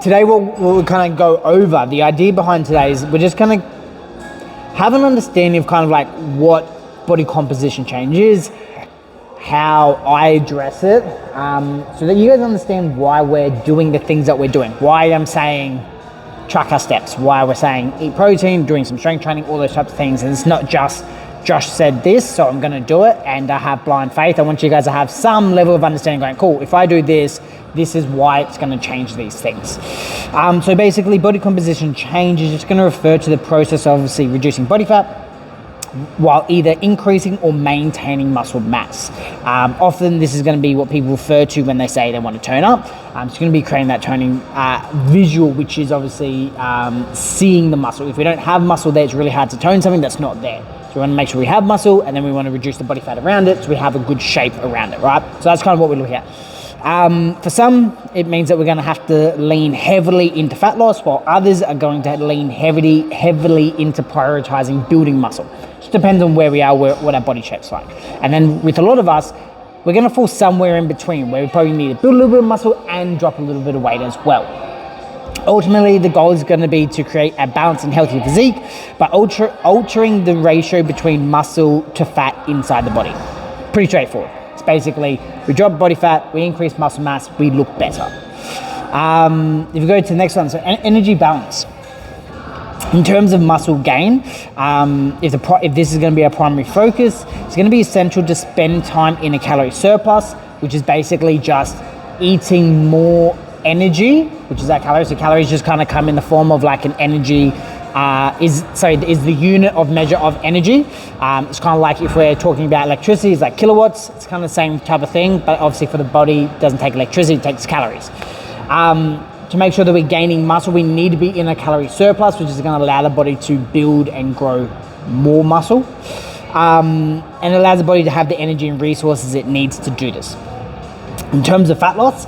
Today we'll kind of go over, the idea behind today is we're just going to have an understanding of kind of like what body composition change is, how I address it, so that you guys understand why we're doing the things that we're doing, why I'm saying track our steps, why we're saying eat protein, doing some strength training, all those types of things. And it's not just Josh said this, so I'm going to do it and I have blind faith. I want you guys to have some level of understanding going, cool, if I do this, this is why it's going to change these things. So basically body composition change is just going to refer to the process of obviously reducing body fat while either increasing or maintaining muscle mass. Often this is going to be what people refer to when they say they want to tone up. It's going to be creating that toning visual, which is obviously seeing the muscle. If we don't have muscle there, it's really hard to tone something that's not there. So we want to make sure we have muscle, and then we want to reduce the body fat around it so we have a good shape around it, right? So that's kind of what we're looking at. For some, it means that we're going to have to lean heavily into fat loss, while others are going to lean heavily into prioritizing building muscle. Just depends on where we are, what our body shape's like. And then with a lot of us, we're going to fall somewhere in between, where we probably need to build a little bit of muscle and drop a little bit of weight as well. Ultimately, the goal is going to be to create a balanced and healthy physique by altering the ratio between muscle to fat inside the body. Pretty straightforward. It's basically, we drop body fat, we increase muscle mass, we look better. If you go to the next one, so energy balance. In terms of muscle gain, if this is going to be our primary focus, it's going to be essential to spend time in a calorie surplus, which is basically just eating more energy, which is our calories. So calories just kind of come in the form of like an energy, is the unit of measure of energy. It's kind of like if we're talking about electricity, it's like kilowatts. It's kind of the same type of thing, but obviously for the body, it doesn't take electricity, it takes calories. To make sure that we're gaining muscle, we need to be in a calorie surplus, which is going to allow the body to build and grow more muscle. And it allows the body to have the energy and resources it needs to do this. In terms of fat loss,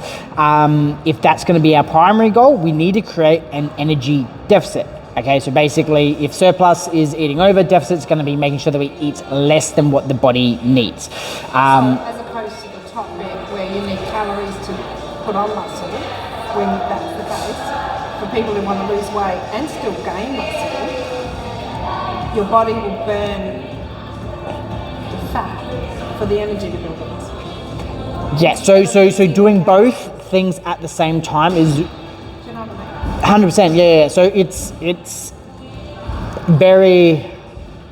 if that's going to be our primary goal, we need to create an energy deficit. Okay, so basically if surplus is eating over, deficit is going to be making sure that we eat less than what the body needs. So as opposed to the top bit where you need calories to put on muscle, when that's the case, for people who want to lose weight and still gain muscle, your body will burn the fat for the energy to build the muscle. Yeah, so doing both things at the same time is 100%. Yeah. So it's very.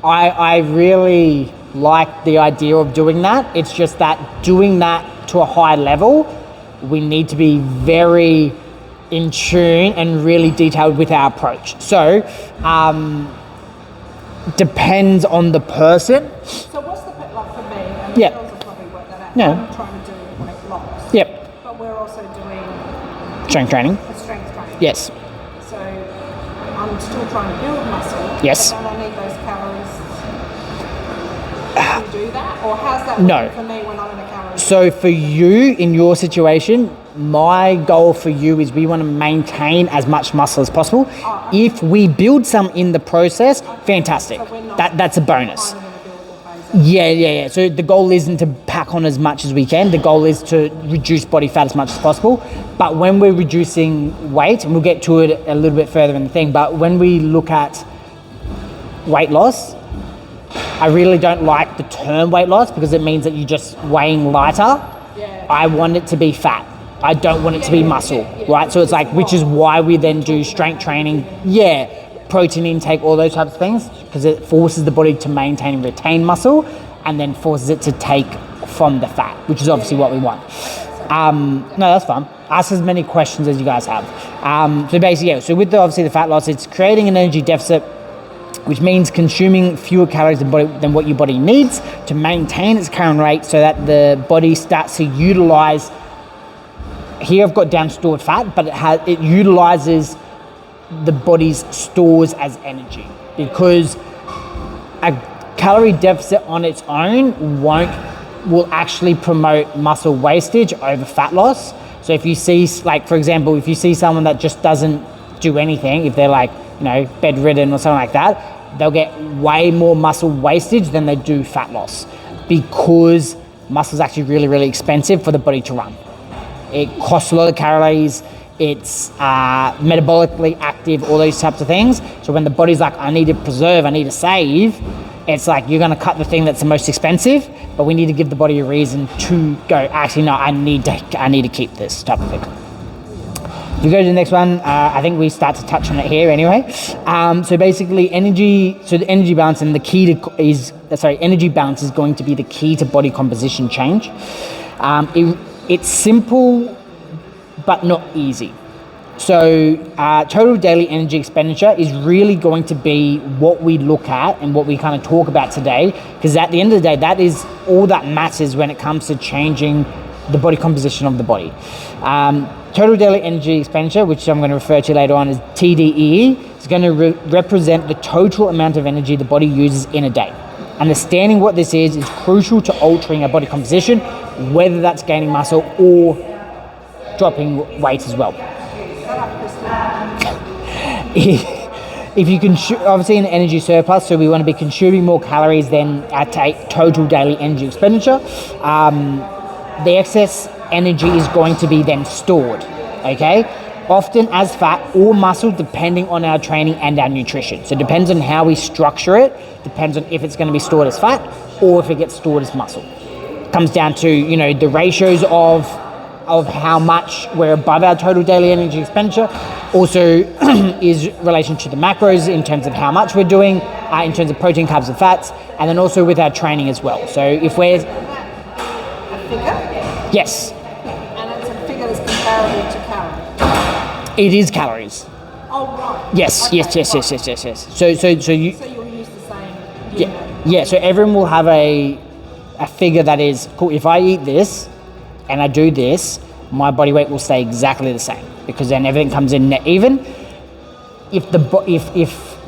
I really like the idea of doing that. It's just that doing that to a high level, we need to be very in tune and really detailed with our approach. So depends on the person. So what's the like for me? And yeah. Girls will probably work that out. Yeah. I'm trying to do weight loss. Yep. But we're also doing Strength training. Strength training. Yes. So I'm still trying to build muscle. Yes. But don't I need those calories to do that? Or how's that No. work for me when I'm in a calorie? So for you, in your situation, my goal for you is we want to maintain as much muscle as possible. Oh, okay. If we build some in the process, fantastic. So we're not That's a bonus. kind of in a buildable phase. Yeah. So the goal isn't to pack on as much as we can. The goal is to reduce body fat as much as possible. But when we're reducing weight, and we'll get to it a little bit further in the thing, but when we look at weight loss, I really don't like the term weight loss because it means that you're just weighing lighter. Yeah. I want it to be fat. I don't want it to be muscle, right? So it's like, which is why we then do strength training. Yeah, protein intake, all those types of things, because it forces the body to maintain and retain muscle and then forces it to take from the fat, which is obviously what we want. No, that's fun. Ask as many questions as you guys have. So basically, yeah, so with obviously the fat loss, it's creating an energy deficit, which means consuming fewer calories than what your body needs to maintain its current rate so that the body starts to utilize. Here I've got down stored fat, but it utilizes the body's stores as energy, because a calorie deficit on its own will actually promote muscle wastage over fat loss. So if you see, like for example, if you see someone that just doesn't do anything, if they're like, bedridden or something like that, they'll get way more muscle wastage than they do fat loss, because muscle is actually really, really expensive for the body to run. It costs a lot of calories. it's metabolically active, all those types of things. So when the body's like, I need to preserve, I need to save, it's like you're going to cut the thing that's the most expensive, but we need to give the body a reason to go, actually, no, I need to keep this type of thing. If you go to the next one, I think we start to touch on it here anyway. So basically the energy balance and the key to energy balance is going to be the key to body composition change. It's simple, but not easy. So total daily energy expenditure is really going to be what we look at and what we kind of talk about today, because at the end of the day, that is all that matters when it comes to changing the body composition of the body. Total daily energy expenditure, which I'm going to refer to later on as TDEE, is going to represent the total amount of energy the body uses in a day. Understanding what this is crucial to altering our body composition, whether that's gaining muscle or dropping weight as well. If you can, obviously in energy surplus, so we want to be consuming more calories than our total daily energy expenditure. The excess energy is going to be then stored, okay? Often as fat or muscle, depending on our training and our nutrition. So it depends on how we structure it, depends on if it's going to be stored as fat or if it gets stored as muscle. It comes down to, the ratios of how much we're above our total daily energy expenditure. Also is relation to the macros in terms of how much we're doing, in terms of protein, carbs and fats, and then also with our training as well. So if we're... A figure? Yes. And it's a figure that's comparable to calories? It is calories. Oh, right. Yes, okay, yes. So you... So you'll use the same unit? Yeah, so everyone will have a figure that is, cool, if I eat this and I do this, my body weight will stay exactly the same, because then everything comes in net even.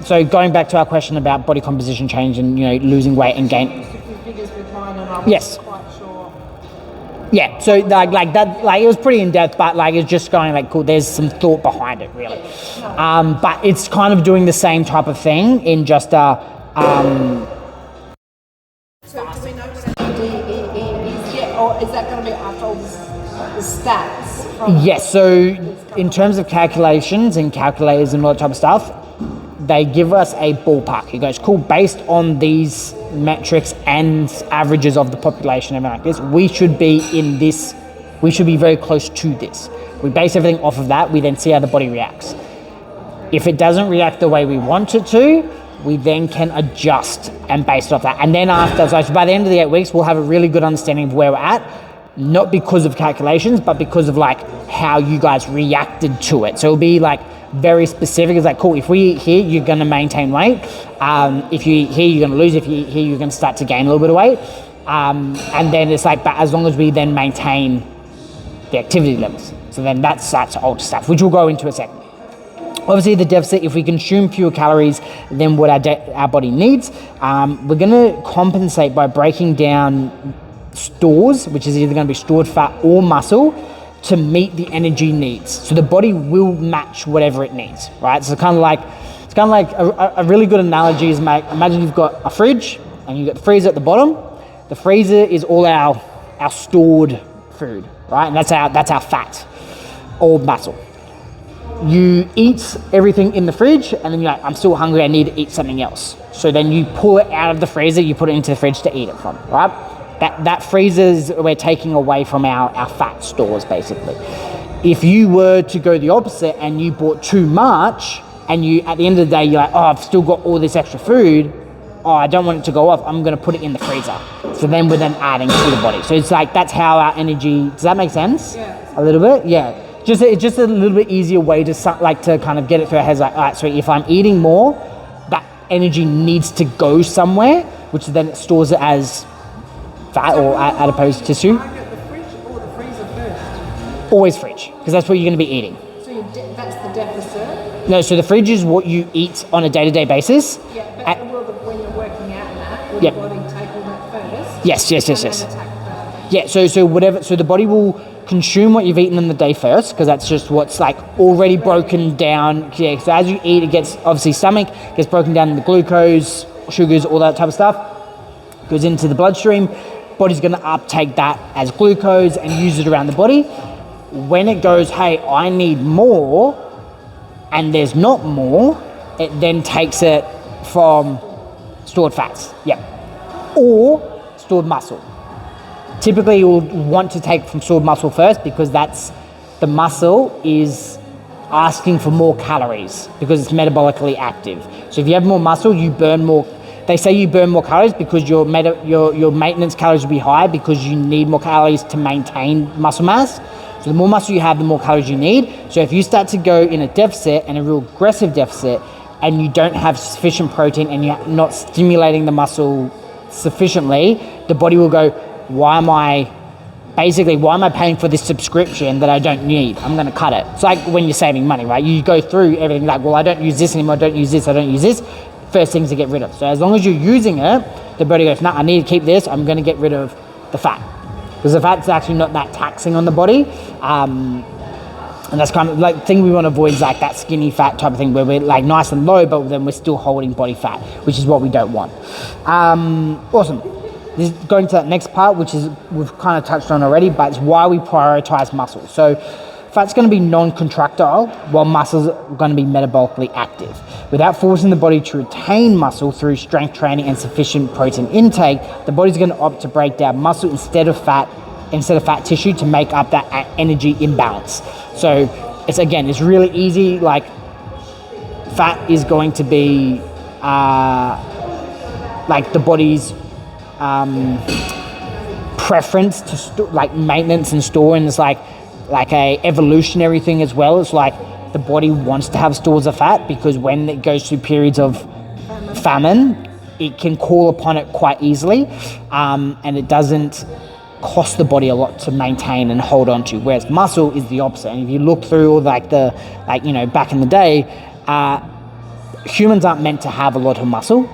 So going back to our question about body composition change and losing weight and gain. I used a few figures with mine and I wasn't Yes. quite sure. Yeah, so like that, like it was pretty in depth, but like it's just going like, cool, there's some thought behind it really. But it's kind of doing the same type of thing in just So do we know what a DEE is yet, or is that going to be after all the stats? From yes, so in terms of calculations and calculators and all that type of stuff, they give us a ballpark. It goes, cool, based on these metrics and averages of the population and everything like this, we should be very close to this. We base everything off of that. We then see how the body reacts. If it doesn't react the way we want it to, we then can adjust and base it off that. And then after, so by the end of the 8 weeks, we'll have a really good understanding of where we're at, not because of calculations, but because of like how you guys reacted to it. So it'll be like very specific. It's like, cool, if we eat here, you're going to maintain weight. If you eat here, you're going to lose. If you eat here, you're going to start to gain a little bit of weight. And then it's like, but as long as we then maintain the activity levels. So then that starts to alter stuff, which we'll go into a second. Obviously the deficit, if we consume fewer calories than what our body needs, we're going to compensate by breaking down stores, which is either going to be stored fat or muscle, to meet the energy needs. So the body will match whatever it needs, right? So it's kind of like a really good analogy is imagine you've got a fridge and you've got the freezer at the bottom. The freezer is all our stored food, right? And that's our fat or muscle. You eat everything in the fridge and then you're like, I'm still hungry, I need to eat something else. So then you pull it out of the freezer, you put it into the fridge to eat it from, right? That freezers we're taking away from our fat stores basically. If you were to go the opposite and you bought too much and you at the end of the day you're like, oh, I've still got all this extra food, oh, I don't want it to go off, I'm going to put it in the freezer. So then we're then adding to the body. So it's like that's how our energy, does that make sense? Yeah. A little bit? Yeah. It's just a little bit easier way to kind of get it through our heads like, all right, so if I'm eating more, that energy needs to go somewhere, which then it stores it as fat or adipose tissue. Target the fridge or the freezer first? Always fridge, because that's what you're going to be eating. So that's the deficit? No, so the fridge is what you eat on a day-to-day basis. Yeah, but when you're working out and that, will Yep. the body take all that first? Yes. And then attack Yeah, so the body will consume what you've eaten in the day first, because that's just what's like already broken down. Yeah, so as you eat, it gets, obviously stomach gets broken down into glucose, sugars, all that type of stuff, goes into the bloodstream. Body's going to uptake that as glucose and use it around the body. when it goes, hey, I need more, and there's not more, it then takes it from stored fats, or stored muscle. Typically, you'll want to take from stored muscle first because the muscle is asking for more calories because it's metabolically active. So if you have more muscle, you burn more. They say you burn more calories because your maintenance calories will be higher because you need more calories to maintain muscle mass. So the more muscle you have, the more calories you need. So if you start to go in a deficit and a real aggressive deficit and you don't have sufficient protein and you're not stimulating the muscle sufficiently, the body will go, why am I paying for this subscription that I don't need? I'm going to cut it. It's like when you're saving money, right? You go through everything like, well, I don't use this anymore, I don't use this, I don't use this. First things to get rid of. So as long as you're using it, the body goes, no, I need to keep this, I'm going to get rid of the fat. Because the fat's actually not that taxing on the body. And that's kind of like the thing we want to avoid is like that skinny fat type of thing where we're like nice and low, but then we're still holding body fat, which is what we don't want. Awesome. This is going to that next part, which is we've kind of touched on already, but it's why we prioritize muscle. So fat's going to be non-contractile while muscles are going to be metabolically active. Without forcing the body to retain muscle through strength training and sufficient protein intake, the body's going to opt to break down muscle instead of fat tissue to make up that energy imbalance. So it's really easy. Like fat is going to be like the body's preference to like maintenance and store, and it's like a evolutionary thing as well. It's like the body wants to have stores of fat because when it goes through periods of famine, it can call upon it quite easily, and it doesn't cost the body a lot to maintain and hold on to, whereas muscle is the opposite. And if you look through all back in the day, humans aren't meant to have a lot of muscle,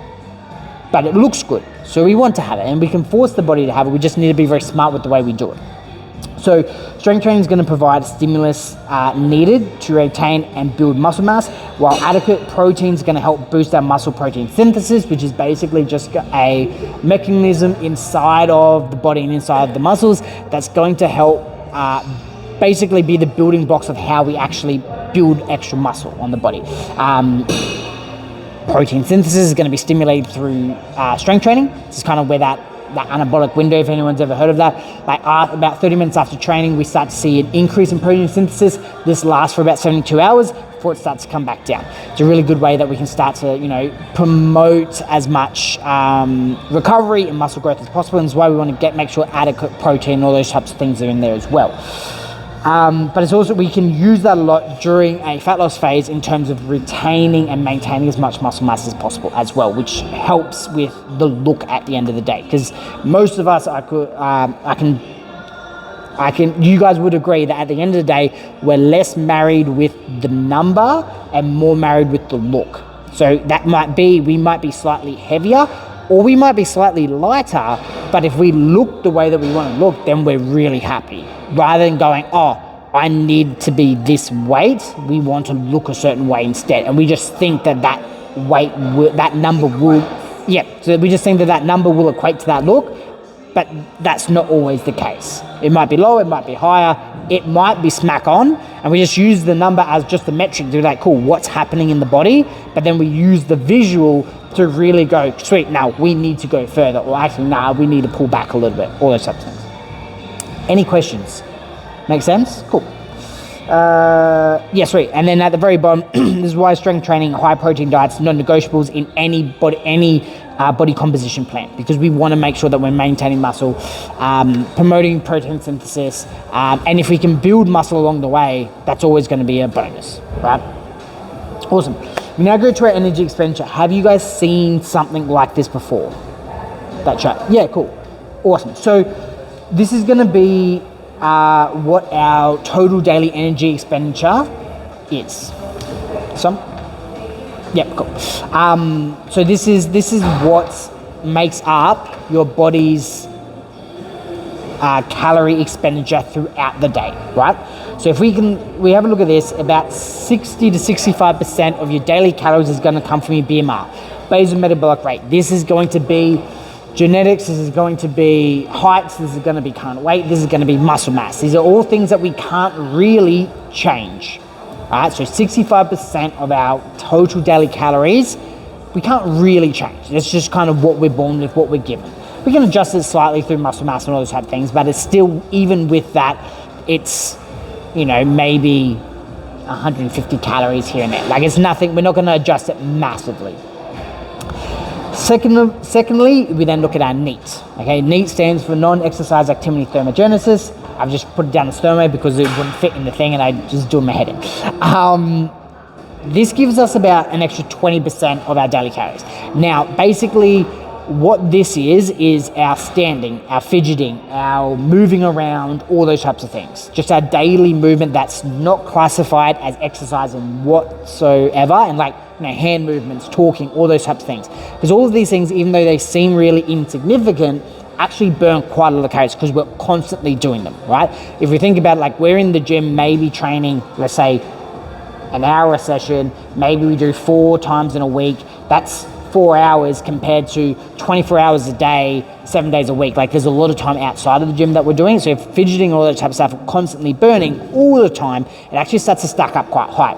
but it looks good, so we want to have it, and we can force the body to have it. We just need to be very smart with the way we do it. So strength training is going to provide stimulus needed to retain and build muscle mass, while adequate protein is going to help boost our muscle protein synthesis, which is basically just a mechanism inside of the body and inside of the muscles that's going to help basically be the building blocks of how we actually build extra muscle on the body. Protein synthesis is going to be stimulated through strength training. This is kind of where that anabolic window, if anyone's ever heard of that, like about 30 minutes after training, we start to see an increase in protein synthesis. This lasts for about 72 hours before it starts to come back down. It's a really good way that we can start to, promote as much recovery and muscle growth as possible, and that's why we want to make sure adequate protein and all those types of things are in there as well. But it's also, we can use that a lot during a fat loss phase in terms of retaining and maintaining as much muscle mass as possible as well, which helps with the look at the end of the day. Because most of us, you guys would agree that at the end of the day, we're less married with the number and more married with the look. So that we might be slightly heavier, or we might be slightly lighter, but if we look the way that we want to look, then we're really happy. Rather than going, I need to be this weight, we want to look a certain way instead. And we just think that weight, that number will, so we just think that number will equate to that look, but that's not always the case. It might be lower, it might be higher, it might be smack on, and we just use the number as just a metric to be like, cool, what's happening in the body? But then we use the visual to really go, sweet, now we need to go further, or actually, we need to pull back a little bit, all those types of things. Any questions? Make sense? Cool. Sweet. And then at the very bottom, this is why strength training, high protein diets, non-negotiables in any body composition plan, because we want to make sure that we're maintaining muscle, promoting protein synthesis, and if we can build muscle along the way, that's always going to be a bonus, right? Awesome. We now go to our energy expenditure. Have you guys seen something like this before? That chart? Yeah, cool. Awesome. So this is going to be what our total daily energy expenditure is. Cool. So this is what makes up your body's calorie expenditure throughout the day, right? So if we have a look at this, about 60 to 65% of your daily calories is going to come from your BMR, basal metabolic rate. This is going to be genetics, this is going to be heights, this is going to be current weight, this is going to be muscle mass. These are all things that we can't really change. All right, so 65% of our total daily calories, we can't really change. It's just kind of what we're born with, what we're given. We can adjust it slightly through muscle mass and all those type of things, but it's still, even with that, it's, you know, maybe 150 calories here and there. Like, it's nothing, we're not going to adjust it massively. Secondly, we then look at our NEAT. Okay, NEAT stands for non-exercise activity thermogenesis. I've just put it down as thermo because it wouldn't fit in the thing and I just do it in my head in. This gives us about an extra 20% of our daily calories. Now, basically, what this is our standing, our fidgeting, our moving around, all those types of things. Just our daily movement that's not classified as exercising whatsoever, and like, you know, hand movements, talking, all those types of things. Because all of these things, even though they seem really insignificant, actually burn quite a lot of calories because we're constantly doing them, right? If we think about it, like, we're in the gym, maybe training, let's say, an hour a session, maybe we do 4 times in a week. That's 4 hours compared to 24 hours a day, 7 days a week. Like, there's a lot of time outside of the gym that we're doing. So if fidgeting and all that type of stuff are constantly burning all the time, it actually starts to stack up quite high.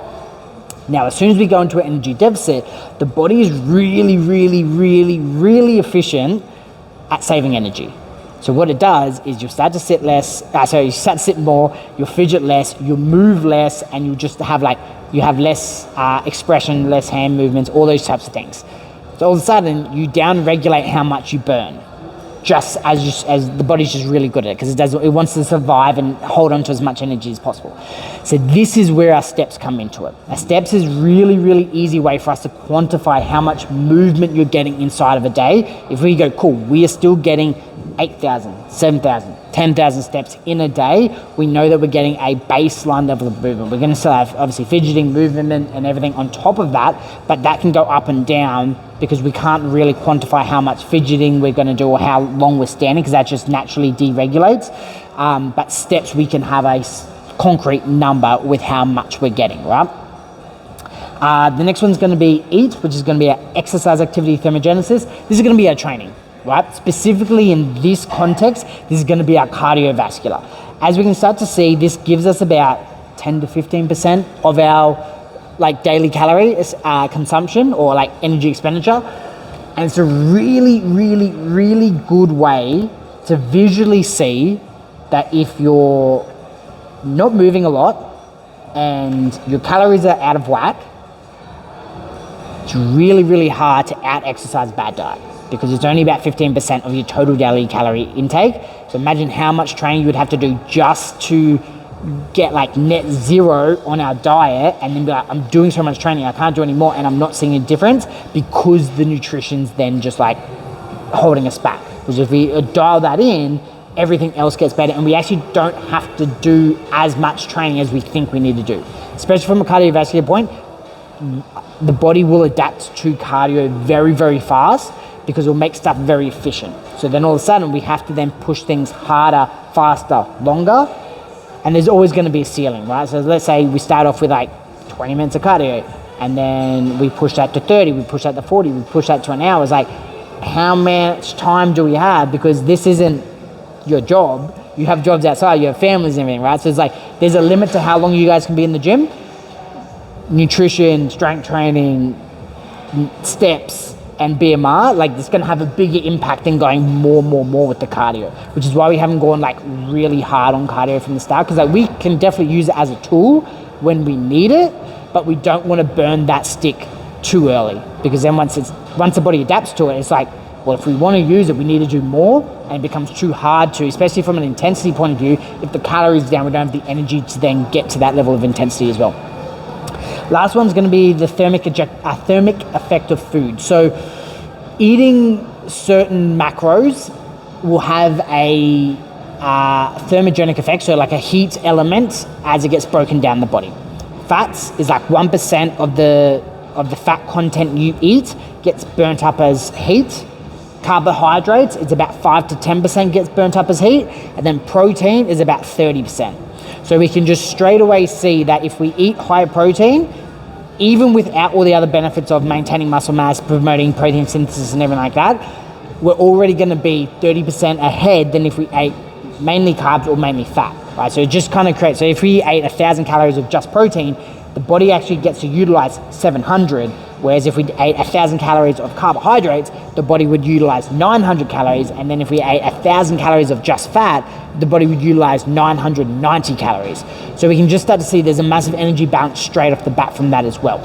Now, as soon as we go into an energy deficit, the body is really, really, really, really efficient at saving energy. So what it does is you start to sit less, you start to sit more, you'll fidget less, you'll move less, and you just have you have less expression, less hand movements, all those types of things. So all of a sudden, you down-regulate how much you burn, just as the body's just really good at it, because it wants to survive and hold on to as much energy as possible. So this is where our steps come into it. Our steps is really, really easy way for us to quantify how much movement you're getting inside of a day. If we go, cool, we are still getting 8,000, 7,000, 10,000 steps in a day, we know that we're getting a baseline level of movement. We're going to still have, obviously, fidgeting, movement, and everything on top of that, but that can go up and down because we can't really quantify how much fidgeting we're going to do or how long we're standing, because that just naturally deregulates. But steps, we can have a concrete number with how much we're getting, right? The next one's going to be EAT, which is going to be our exercise activity thermogenesis. This is going to be our training, right? Specifically in this context, this is going to be our cardiovascular. As we can start to see, this gives us about 10 to 15% of our daily calorie consumption or energy expenditure. And it's a really, really, really good way to visually see that if you're not moving a lot and your calories are out of whack, it's really, really hard to out-exercise bad diet, because it's only about 15% of your total daily calorie intake. So imagine how much training you would have to do just to get net zero on our diet, and then be like, I'm doing so much training, I can't do any more, and I'm not seeing a difference because the nutrition's then just holding us back. Because if we dial that in, everything else gets better, and we actually don't have to do as much training as we think we need to do. Especially from a cardiovascular point, the body will adapt to cardio very, very fast, because it'll make stuff very efficient. So then all of a sudden we have to then push things harder, faster, longer, and there's always going to be a ceiling, right? So let's say we start off with 20 minutes of cardio, and then we push that to 30, we push that to 40, we push that to an hour. It's how much time do we have? Because this isn't your job. You have jobs outside, you have families and everything, right? So it's there's a limit to how long you guys can be in the gym. Nutrition, strength training, steps, and BMR, it's going to have a bigger impact than going more with the cardio, which is why we haven't gone really hard on cardio from the start, because we can definitely use it as a tool when we need it, but we don't want to burn that stick too early, because then once the body adapts to it, it's well, if we want to use it, we need to do more, and it becomes too hard to, especially from an intensity point of view. If the calories are down, we don't have the energy to then get to that level of intensity as well. Last one's going to be the thermic effect of food. So eating certain macros will have a thermogenic effect, so a heat element as it gets broken down the body. Fats is 1% of the fat content you eat gets burnt up as heat. Carbohydrates, it's about 5 to 10% gets burnt up as heat, and then protein is about 30%. So we can just straight away see that if we eat high protein, even without all the other benefits of maintaining muscle mass, promoting protein synthesis and everything like that, we're already going to be 30% ahead than if we ate mainly carbs or mainly fat, right? So it just kind of creates, so if we ate 1,000 calories of just protein, the body actually gets to utilize 700, whereas if we ate 1,000 calories of carbohydrates, the body would utilize 900 calories, and then if we ate 1,000 calories of just fat, the body would utilize 990 calories. So we can just start to see there's a massive energy balance straight off the bat from that as well.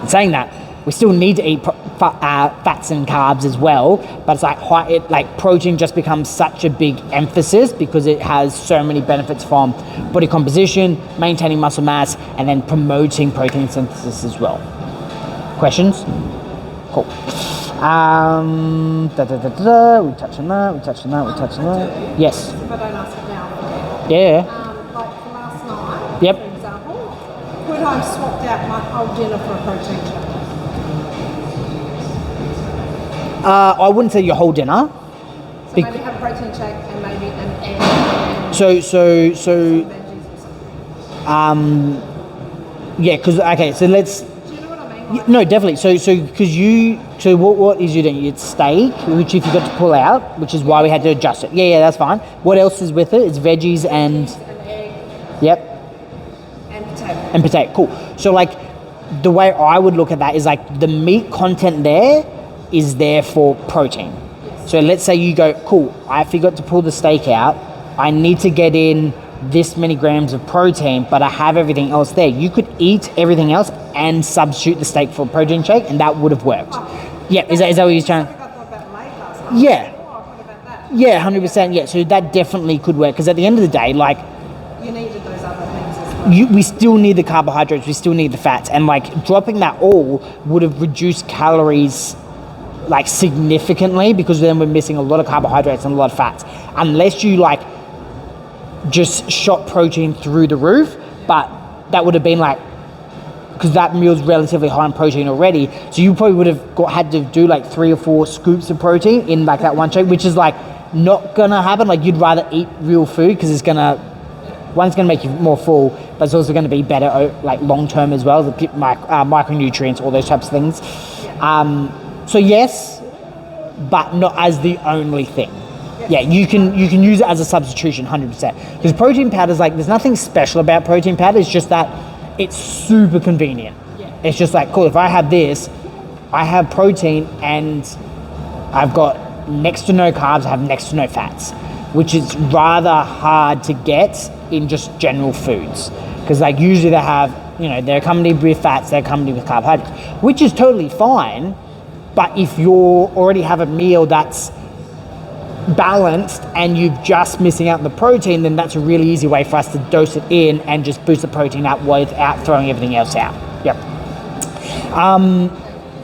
In saying that, we still need to eat fats and carbs as well, but it's like protein just becomes such a big emphasis because it has so many benefits from body composition, maintaining muscle mass, and then promoting protein synthesis as well. Questions? Cool. We touched on that. Yes. If I don't ask it now. Yeah. Like last night, Yep. for example, could I have swapped out my whole dinner for a protein shake? I wouldn't say your whole dinner. So maybe have a protein shake and maybe an egg and So veggies or something. yeah, because okay, so let's. Do you know what I mean? Like, No, definitely. So what is you doing? It's steak, which if you got to pull out, which is why we had to adjust it. Yeah, that's fine. What else is with it? It's veggies and an egg yep, and potato. and potato. Cool. So like the way I would look at that is like the meat content there is there for protein. So let's say you go, cool, I forgot to pull the steak out. I need to get in this many grams of protein, but I have everything else there. You could eat everything else and substitute the steak for a protein shake, and that would have worked. Yeah, is that what you're trying? I thought about late last night. Yeah, Oh, I thought about that. yeah, 100%. Yeah, so that definitely could work because at the end of the day, like You needed those other things as well. we still need the carbohydrates, we still need the fats, and like dropping that all would have reduced calories like significantly because then we're missing a lot of carbohydrates and a lot of fats unless you like just shot protein through the roof. But that would have been like, because that meal's relatively high in protein already, so you probably would have had to do like 3 or 4 scoops of protein in like that one shake, which is like not gonna happen. Like you'd rather eat real food because it's gonna make you more full, but it's also going to be better like long term as well, the micronutrients, all those types of things. So yes, but not as the only thing. Yeah, you can use it as a substitution 100%. Because protein powder is like, there's nothing special about protein powder, it's just that it's super convenient. Yeah. It's just like, cool, if I have this, I have protein and I've got next to no carbs, I have next to no fats, which is rather hard to get in just general foods. Because like usually they have, they're accompanied with fats, they're accompanied with carbohydrates, which is totally fine. But if you already have a meal that's balanced and you're just missing out on the protein, then that's a really easy way for us to dose it in and just boost the protein up without throwing everything else out. Yep.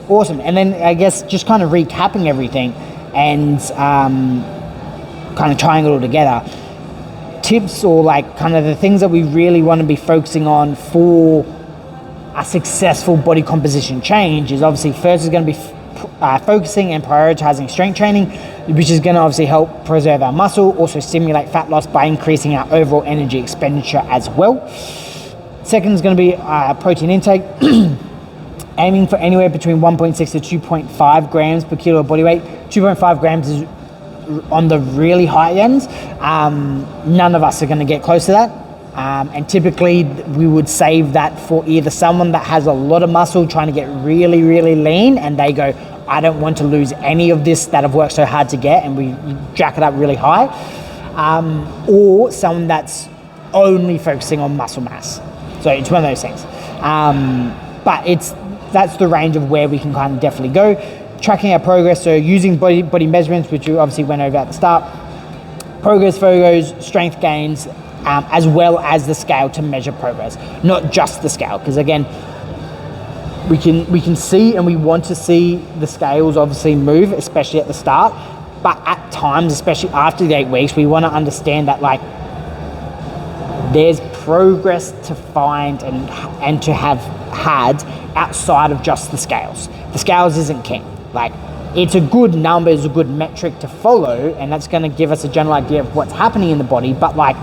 Awesome. And then I guess just kind of recapping everything and kind of tying it all together. Tips or like kind of the things that we really want to be focusing on for a successful body composition change is obviously first is going to be focusing and prioritizing strength training, which is going to obviously help preserve our muscle, also stimulate fat loss by increasing our overall energy expenditure as well. Second is going to be protein intake, aiming for anywhere between 1.6 to 2.5 grams per kilo of body weight. 2.5 grams is on the really high ends. None of us are going to get close to that. And typically we would save that for either someone that has a lot of muscle trying to get really, really lean and they go, I don't want to lose any of this that I've worked so hard to get, and we jack it up really high. Or someone that's only focusing on muscle mass. So it's one of those things. But that's the range of where we can kind of definitely go. Tracking our progress, so using body measurements, which we obviously went over at the start, progress photos, strength gains, as well as the scale to measure progress, not just the scale, because again, we can see and we want to see the scales obviously move, especially at the start, but at times, especially after the 8 weeks, we want to understand that like there's progress to find and to have had outside of just the scales. The scales isn't king. Like, it's a good number, it's a good metric to follow, and that's going to give us a general idea of what's happening in the body. But like,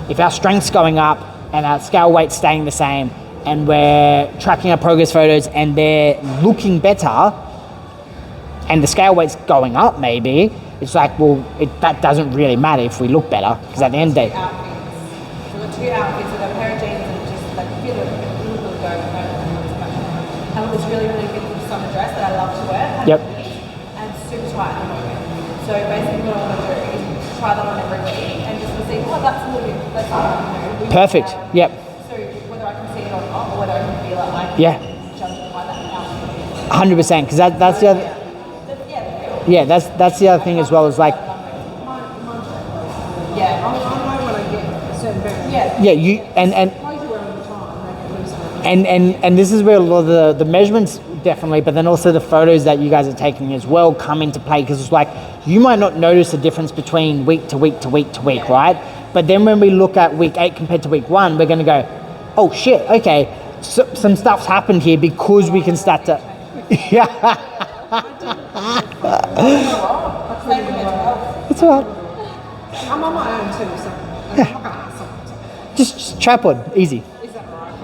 if our strength's going up and our scale weight's staying the same, and we're tracking our progress photos and they're looking better, and the scale weight's going up maybe, it's like, well, that doesn't really matter if we look better, because at the end of the day, Outfits. We've got 2 outfits. We've got a pair of jeans and just like fit a little bit ago. And it was really, really good for summer dress that I love to wear. Yep. And super tight at the moment. So basically what I want to do is try that on every week and just to see, oh, that's a little bit, that's a little perfect, yep. So whether I can see it or not, or whether I can feel it, I can Yeah. judge it by that outfit. 100%, because that's the other, yeah, that's the other thing as well, is like, Yeah, I know when I get a certain bit. Yeah. yeah, you, and Clothes you wear all the time, they get loose. and this is where a lot of the measurements definitely, but then also the photos that you guys are taking as well come into play, because it's like, you might not notice the difference between week to week to week to week, right? But then when we look at week 8 compared to week 1, we're going to go, oh shit, okay, so, some stuff's happened here, because we can start to, yeah. It's all right. I'm on my own too, so I'm not going to ask someone. Just tripod, easy. Is that right?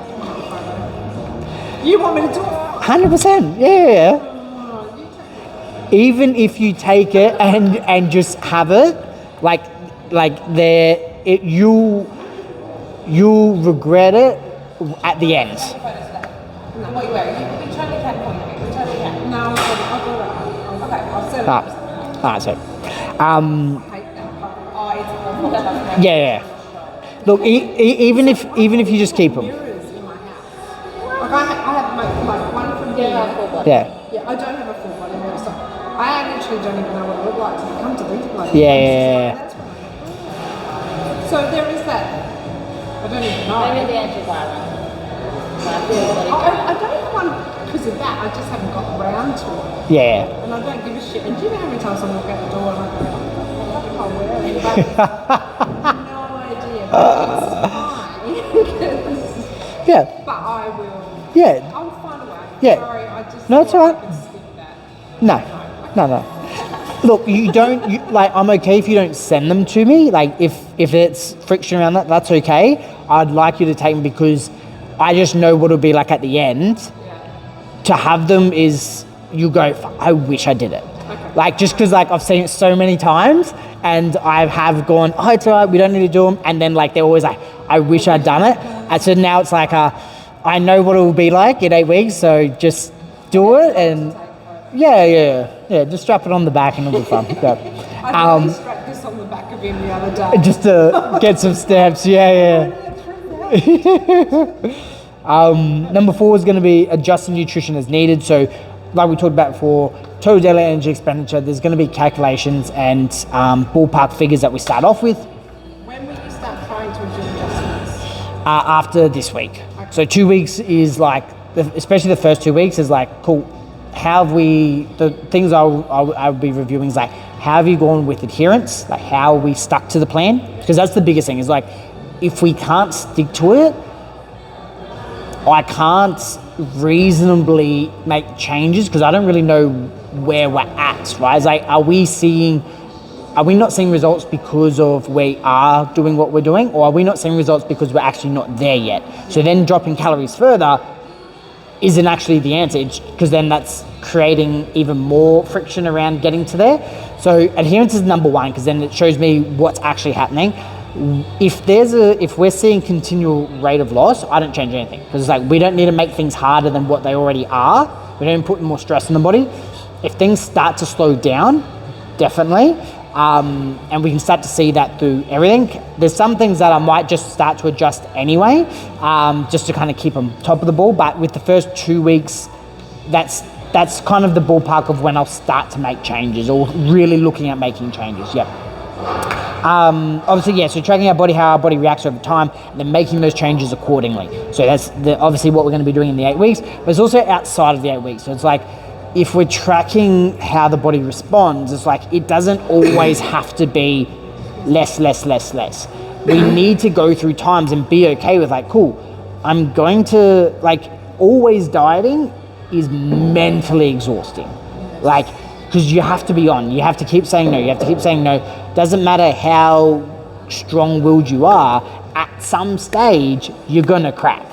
You want me to do it? 100%, yeah. Even if you take it and just have it, like you'll regret it at the end. No, what you wear? You totally can, you totally can. No, I'll do it. Okay, I'll set it up. Alright, so, Oh, it's yeah. Look, even if you just keep them, mirrors in my house. Like I have like one from here. yeah. Yeah, I don't have a full body mirror, so I literally don't even know what it looked like to come to these bloody Yeah, things. yeah. That's when I So there is that. I don't even know. Maybe the antiviral. I don't have one because of that. I just haven't got around to it. Yeah. And I don't give a shit. And do you know how many times I walk out the door and I go, what if I wear it? But no idea. But it's fine. Yeah. But I will. Yeah. I'll find a way. Yeah. Sorry, I just No, it's thought alright. I could skip that. No. Look, you don't, like, I'm okay if you don't send them to me. Like, if it's friction around that, that's okay. I'd like you to take them, because I just know what it'll be like at the end. To have them is, you go, I wish I did it. Okay. Like, just because, like, I've seen it so many times, and I have gone, oh, it's all right, we don't need to do them. And then, like, they're always like, I wish I'd done it. And so now it's like, I know what it will be like in 8 weeks, so just do it. And yeah, just strap it on the back and it'll be fun. Yeah. I really strapped this on the back of him the other day. Just to get some steps, yeah. Number 4 is going to be adjusting nutrition as needed. So, like we talked about before, total daily energy expenditure, there's going to be calculations and ballpark figures that we start off with When will you start trying to do adjustments? after this week. So 2 weeks is like, especially the first 2 weeks is like, cool, how have we, the things I'll be reviewing is like, how have you gone with adherence? Like, how are we stuck to the plan? Because that's the biggest thing, is like, if we can't stick to it, I can't reasonably make changes, because I don't really know where we're at, right? It's like, are we not seeing results because of we are doing what we're doing, or are we not seeing results because we're actually not there yet? So then dropping calories further isn't actually the answer, because then that's creating even more friction around getting to there. So adherence is number 1, because then it shows me what's actually happening. If we're seeing continual rate of loss, I don't change anything, because it's like, we don't need to make things harder than what they already are. We don't put more stress on the body. If things start to slow down, definitely, and we can start to see that through everything. There's some things that I might just start to adjust anyway, just to kind of keep them top of the ball. But with the first 2 weeks, that's kind of the ballpark of when I'll start to make changes, or really looking at making changes. Yep. Obviously, yeah, so tracking our body, how our body reacts over time, and then making those changes accordingly. So that's obviously what we're going to be doing in the 8 weeks, but it's also outside of the 8 weeks. So it's like, if we're tracking how the body responds, it's like, it doesn't always have to be less. We need to go through times and be okay with like, cool, I'm going to, like, always dieting is mentally exhausting. Like, because you have to be on, you have to keep saying no, doesn't matter how strong-willed you are, at some stage, you're gonna crack.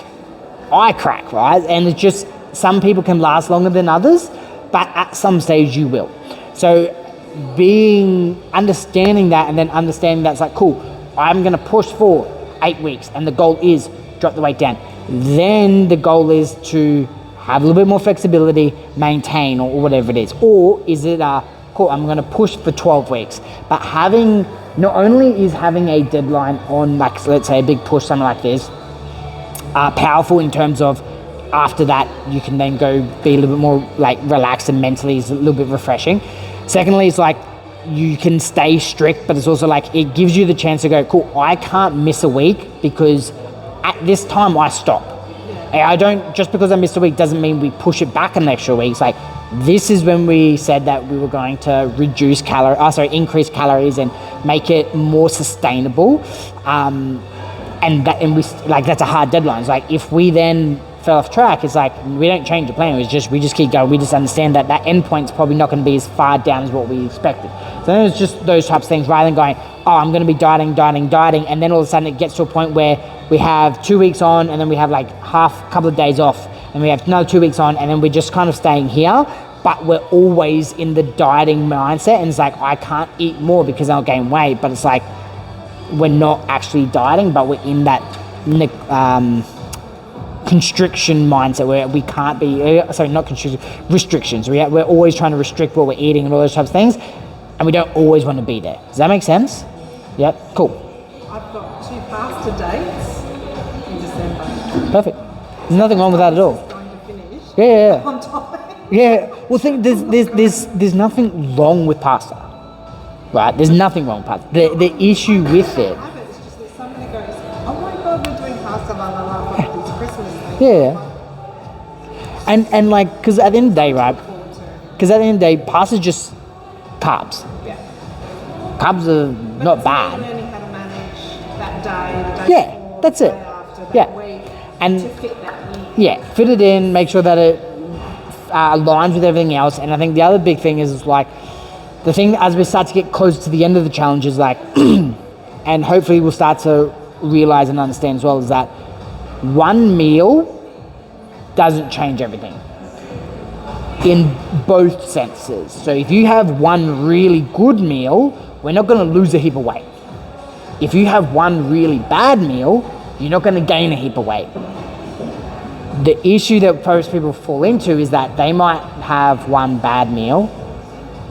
I crack, right? And it's just, some people can last longer than others, but at some stage you will. So understanding that, and then understanding that's like, cool, I'm going to push for 8 weeks, and the goal is drop the weight down. Then the goal is to have a little bit more flexibility, maintain, or whatever it is. Or is it cool, I'm going to push for 12 weeks. But not only is having a deadline on, like, let's say a big push, something like this, powerful in terms of after that you can then go be a little bit more like relaxed, and mentally is a little bit refreshing. Secondly, it's like you can stay strict, but it's also like it gives you the chance to go, cool, I can't miss a week because at this time I stop. I don't, just because I missed a week doesn't mean we push it back an extra week. It's like, this is when we said that we were going to increase calories and make it more sustainable. And that's a hard deadline. It's like, if we then fell off track, it's like, we don't change the plan. We just keep going. We just understand that end point's probably not going to be as far down as what we expected. So then it's just those types of things, rather than going, oh, I'm going to be dieting, and then all of a sudden it gets to a point where we have 2 weeks on, and then we have like couple of days off, and we have another 2 weeks on, and then we're just kind of staying here, but we're always in the dieting mindset, and it's like, I can't eat more because I'll gain weight, but it's like, we're not actually dieting, but we're in that constriction mindset where we can't be, not constriction, restrictions. We're always trying to restrict what we're eating and all those types of things, and we don't always want to be there. Does that make sense? Yep, cool. I've got 2 pasta dates in December. Perfect. There's nothing wrong with that at all. Going to finish. Yeah. On time. Yeah. Well, there's nothing wrong with pasta, right? There's nothing wrong with pasta. The issue with it. It's just that somebody goes, oh my God, we're doing pasta, la la la, for this Christmas thing. Yeah. And like, because at the end of the day, right? Because at the end of the day, pasta's just carbs. Yeah. Carbs are not But bad. learning how to manage that day, the day Yeah, before, that's the it. day after, that Yeah. week, And to fit that in. yeah, fit it in, make sure that it aligns with everything else. And I think the other big thing is like, the thing as we start to get close to the end of the challenge is like, and hopefully we'll start to realize and understand as well, is that one meal doesn't change everything in both senses. So if you have one really good meal, we're not going to lose a heap of weight. If you have one really bad meal, you're not going to gain a heap of weight. The issue that most people fall into is that they might have one bad meal,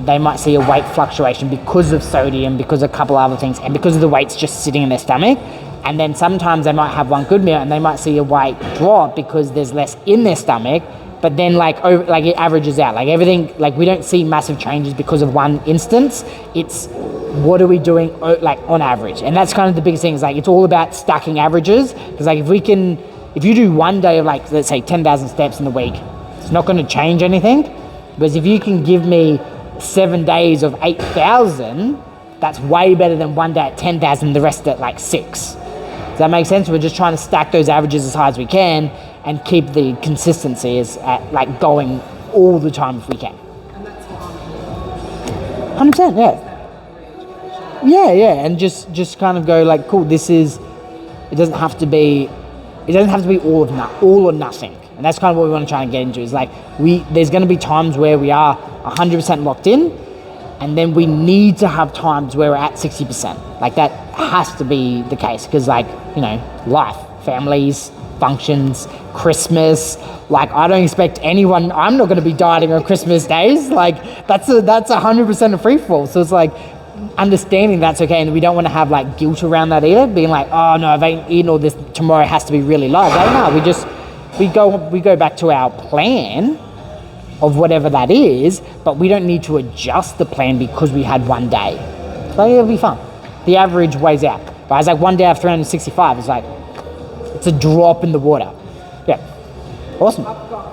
they might see a weight fluctuation because of sodium, because of a couple other things, and because of the weight's just sitting in their stomach. And then sometimes they might have one good meal and they might see a weight drop because there's less in their stomach, but then it averages out. Like everything, like we don't see massive changes because of one instance. It's what are we doing like on average? And that's kind of the biggest thing, is like, it's all about stacking averages. Because like if you do one day of like, let's say 10,000 steps in the week, it's not going to change anything. Whereas if you can give me 7 days of 8,000, that's way better than one day at 10,000, the rest at like 6. Does that make sense? We're just trying to stack those averages as high as we can and keep the consistency at like going all the time if we can. And that's what I'm 100%, yeah. Yeah, and just kind of go like, cool, it doesn't have to be all or nothing. And that's kind of what we want to try and get into, is like, there's going to be times where we are 100% locked in, and then we need to have times where we're at 60%. Like that has to be the case, because like, life, families, functions, Christmas, like I don't expect anyone, I'm not going to be dieting on Christmas days. Like that's 100% a free fall. So it's like understanding that's okay, and we don't want to have like guilt around that either, being like, oh no, I've eaten all this, tomorrow has to be really light. Like no, we go back to our plan of whatever that is, but we don't need to adjust the plan because we had one day. So it'll be fun. The average weighs out. But it's like one day of 365, it's like, it's a drop in the water. Yeah. Awesome. I've got